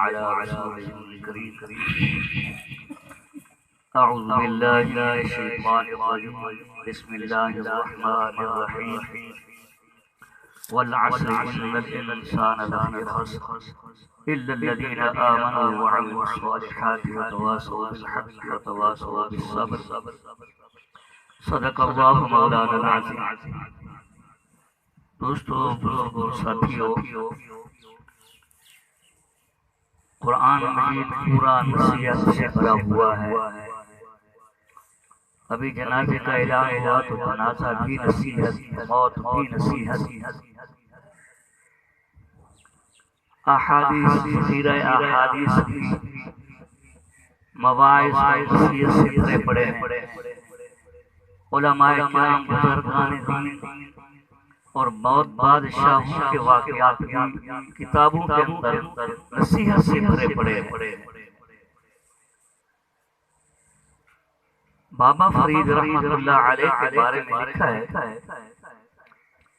على رسوله الكريم أعوذ بالله من الشيطان الرجيم بسم الله الرحمن الرحيم والعصر إن الإنسان لفي خسر إلا الذين آمنوا وعملوا الصالحات وتواصوا بالحق وتواصوا بالصبر صدق الله مولانا العظيم۔ دوستو بزرگوں ساتھیو، قرآن مجید پورا نصیحت سے بھرا ہوا ہے۔ ابھی جنازے کا اعلان ہوا تو جنازہ بھی نصیحت، موت بھی نصیحت، احادیث سیرہ احادیث کی مواعظ اور نصیحت سے بھرے پڑے ہیں۔ علماء کرام، بزرگان دین اور بہت بادشاہوں کے واقعات بھی کتابوں کے اندر نصیحت سے بھرے پڑے ہیں۔ بابا فرید رحمت اللہ علیہ کے بارے میں لکھا ہے،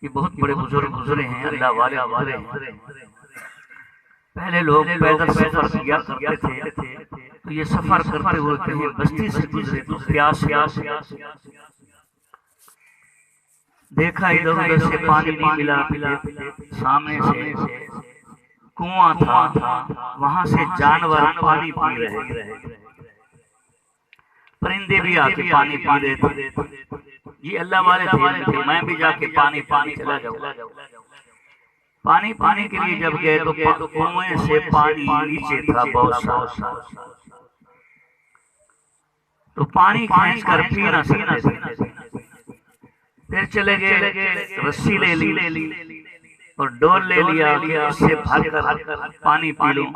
یہ بہت بڑے بزرگ گزرے ہیں، اللہ والے گزرے ہیں۔ پہلے لوگ پیدل سفر کیا کرتے تھے تو یہ سفر کرتے ہوئے کہیں بستی سے گزرے تو پیاس دیکھا ادھر ادھر سے پانی نہیں ملا، سامنے سے کنواں تھا، وہاں سے جانور پانی پی رہے، پرندے بھی آ کے پانی پی رہے تھے۔ یہ اللہ والے تھے، میں بھی جا کے پانی چلا جاؤں۔ پانی کے لیے جب گئے تو کنویں سے پانی نیچے تھا بہت سا، تو پانی کھینچ کر پی نہ سکتے تھے۔ پھر چلے گئے، رسی لے لی اور ڈول لے لیا کہ اس سے بھر کر پانی پی لوں۔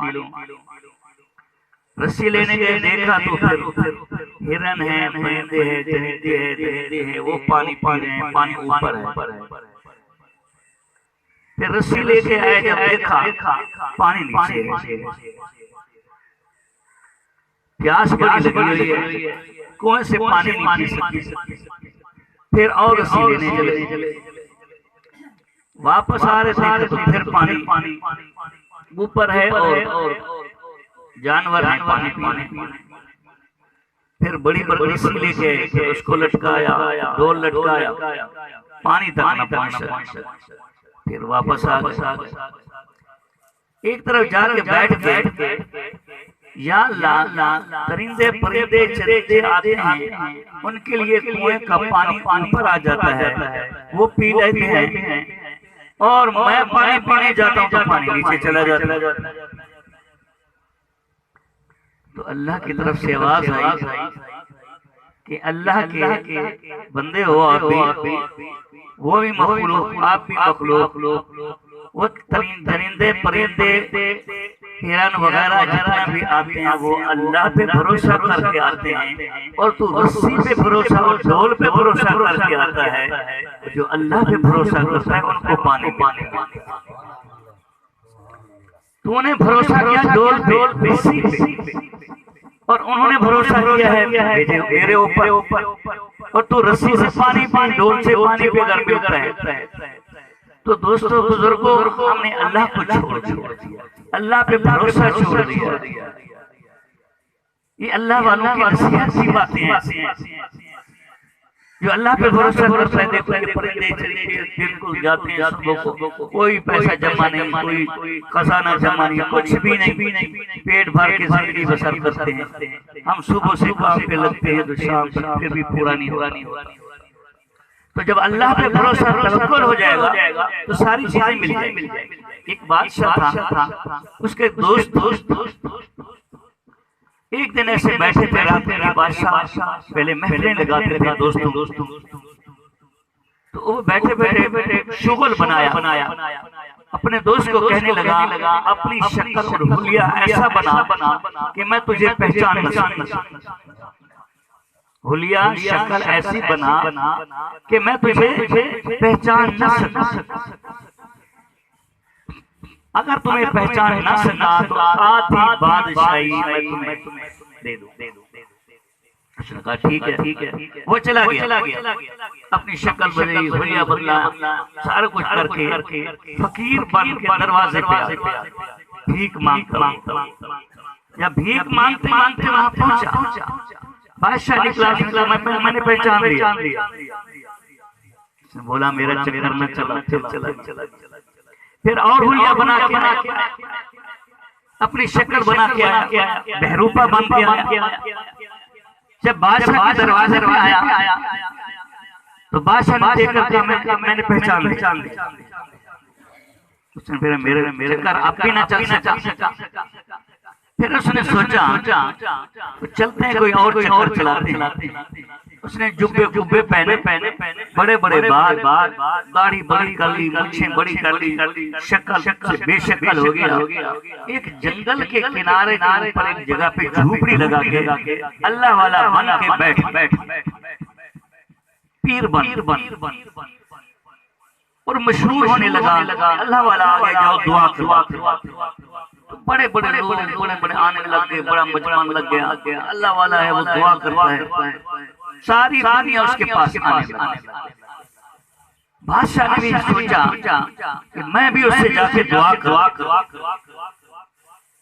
رسی لینے گئے، دیکھا تو پھر ہرن ہے، پرندے ہیں، درندے ہیں، وہ پانی پی رہے ہیں، پانی اوپر ہے۔ پھر رسی لے کے آئے، جب دیکھا پانی نیچے ہے، پیاس بڑی لگی ہوئی ہے، کنویں سے پانی نہیں پی سکتی۔ پھر اور رسی لینے چلے، واپس آ رہے تھے تو پھر پانی اوپر ہے اور جانور ہیں پانی پینے۔ پھر بڑی رسی لے کے اس کو لٹکایا، ڈول لٹکایا، پانی تک نہ پہنچا۔ پھر واپس آ گئے، ایک طرف جا کے بیٹھ گئے، یا اللہ درندے پرندے چرندے آتے ہیں، ان کے لیے کنویں کا پانی اوپر آ جاتا ہے، وہ پی لیتے ہیں، اور میں پانی پینے جاتا ہوں تو پانی نیچے چلا جاتا ہے۔ تو اللہ کی طرف سے آواز آئی کہ اللہ کے بندے ہو آپ بھی، وہ بھی مخلوق، آپ بھی مخلوق، وہ درندے پرندے ہرن وغیرہ جتنا بھی آتے ہیں وہ اللہ پہ بھروسہ کر کے آتے ہیں، اور تو رسی پہ بھروسہ اور ڈول پہ بھروسہ کر کے آتا ہے۔ جو اللہ پہ بھروسہ کرتا ہے ان کو پانی تو نے بھروسہ کیا ڈول پہ، رسی پہ، اور انہوں نے بھروسہ کیا ہے میرے اوپر، اور تو رسی سے پانی ڈول سے پانی پہ اگر ملتا ہے۔ تو دوستو بزرگوں، ہم نے اللہ کو چھوڑ دیا، اللہ پہ بھروسہ چھوڑ دیا۔ یہ اللہ والوں کی نصیحت کی باتیں ہیں، جو اللہ پہ بھروسہ کرتا ہے۔ دیکھو یہ پرندے چرندے بالکل جاتے ہیں صبح کو، کوئی پیسہ جمع نہیں، کوئی خزانہ جمع نہیں، کچھ بھی نہیں، پیٹ بھر کے زندگی بسر کرتے ہیں۔ ہم صبح سے کام پہ لگتے ہیں تو شام تک پھر بھی پورا نہیں ہوتا۔ تو جب اللہ پہ بھروسہ توکل ہو جائے گا تو ساری چیزیں مل جائیں گی۔ ایک بادشاہ تھا، اس کے دوست ایک دن ایسے بیٹھے تھے، رات میں بادشاہ پہلے محفلیں لگاتے تھے دوستوں، تو وہ بیٹھے شغل بنایا، اپنے دوست کو کہنے لگا اپنی شکل اور حلیہ ایسا بنا کہ میں تجھے پہچان نہ سکوں، حلیہ شکل ایسی بنا کہ میں تجھے پہچان نہ سکوں، اگر تمہیں پہچان نہ سکا تو آدھی بادشاہی میں تمہیں دے دوں۔ اس نے کہا ٹھیک ہے۔ وہ چلا گیا، اپنی شکل بدلی، حلیہ بدلا، سارا کچھ کر کے فقیر بن کے دروازے پہ آیا۔ بھیک مانگتا یا بھیک مانگتے مانگتے وہاں پہنچا، بادشاہ نکلا، میں نے پہچان لیا، بولا میرا چکر میں چلا، پھر اور ہولیا بنا کے اپنی شکل بنا کے آیا، بہروپا بن کے آیا، جب بادشاہ کے دروازے پہ آیا تو بادشاہ نے دیکھ کر کہا میں نے پہچان لیا، اس نے پھر میرے چکر اب بھی نہ چل سکا، پھر اس نے سوچا چلتے ہیں کوئی اور چکر چلاتے ہیں، اس نے جبے پہنے، بڑے بڑے بال، داڑھی بڑی کر لی، مچھیں بڑی کر لی، شکل سے بے شکل ہو گیا، ایک جنگل کے کنارے پر ایک جگہ پہ جھوپڑی لگا کے اللہ والا بن کے بیٹھ پیر بن اور مشہور ہونے لگا، اللہ والا آگے جاؤ دعا کرو، بڑے بڑے لوگ بڑے آنے لگ گئے، بڑا مجمع لگ گیا، اللہ والا ہے وہ دعا کرتا ہے، ساری دنیا اس کے پاس آنے لگی، بادشاہ نے بھی سوچا کہ میں بھی اس سے جا کے دعا کروں،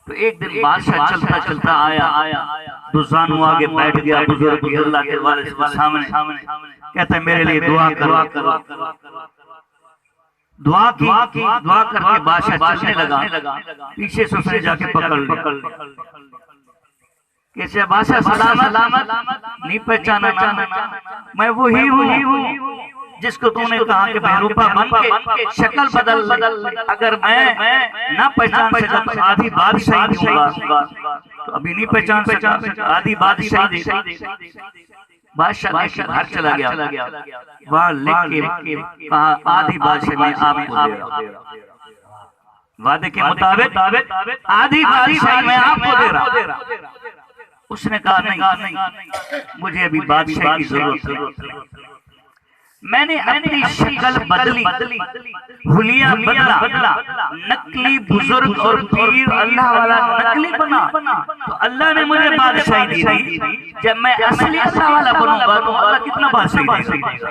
تو ایک دن بادشاہ چلتا چلتا آیا، دوزانو آگے بیٹھ گیا، بزرگ اللہ کے والد کے سامنے، کہتا ہے میرے لیے دعا کرو، دعا کر کے بادشاہ چلنے لگا، پیچھے سے اس نے جا کے پکڑ لیا، کیسے بادشاہ سلامت، نہیں پہچانا نا، میں وہی ہوں جس کو تم نے کہا کہ بہروپا بن کے شکل بدل، اگر میں نہ پہچان سکا تو آدھی بادشاہی دوں گا، تو ابھی نہیں پہچان سکا، آدھی بادشاہی دے، بادشاہ لے کے باہر چلا گیا، وہاں لکھ کے کہا آدھی بادشاہی میں آپ کو دے رہا ہوں، وعدے کے مطابق آدھی بادشاہی میں آپ کو دے رہا ہوں، اس نے کہا نہیں، مجھے ابھی بادشاہی کی ضرورت ہے، میں نے اپنی شکل بدلی، حلیہ بدلا، نقلی بزرگ اور پیر اللہ والا نقلی بنا، تو اللہ نے مجھے بادشاہی دی، جب میں اصلی اللہ والا بنوں گا تو اللہ کتنا بادشاہی دے گا،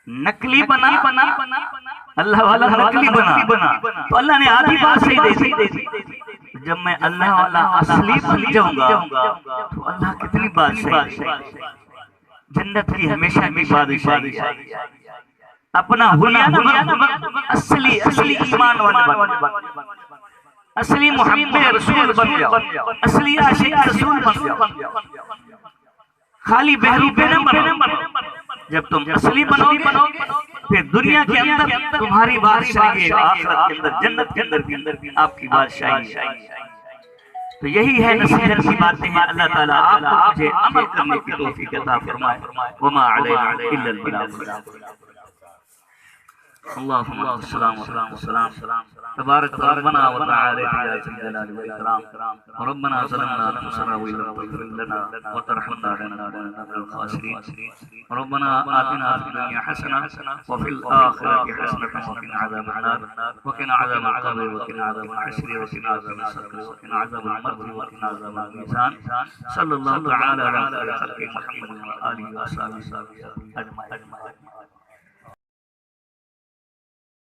نقلی بنا، اللہ والا نقلی بنا، تو اللہ نے آدھی بادشاہی دے دی، جب میں اللہ والا اصلی بن جاؤں گا تو اللہ کتنی بادشاہی دے گا، جنت کی ہمیشہ کی بادشاہی، اپنا حلیہ اصلی ایمان والا، اصلی محب رسول بن جاؤ، اصلی عاشق رسول بن جاؤ، خالی بہروپے نہ بنو، جب تم اصلی بنو گے پھر دنیا کے اندر تمہاری بادشاہی، آخرت کے اندر جنت کے اندر بھی آپ کی بادشاہی، تو یہی ہے نصیحت کی باتیں ہیں، اللہ تعالیٰ آپ کو مجھے عمل کرنے کی توفیق عطا فرمائے، وما علینا الا البلاغ، اللہم السلام والسلام، تبارک ربنا وتعالى يا ذا الجلال والإكرام، ربنا ظلمنا أنفسنا وإن لم تغفر لنا وترحمنا لنكونن من الخاسرين، ربنا آتنا في الدنيا حسنة وفي الآخرة حسنة وقنا عذاب النار، وقنا عذاب القبر، وقنا عذاب الحشر، وقنا عذاب السقر، وقنا عذاب المرض، وقنا عذاب الميزان، صلى الله تعالى على خير خلقه محمد وآله وصحبه أجمعين.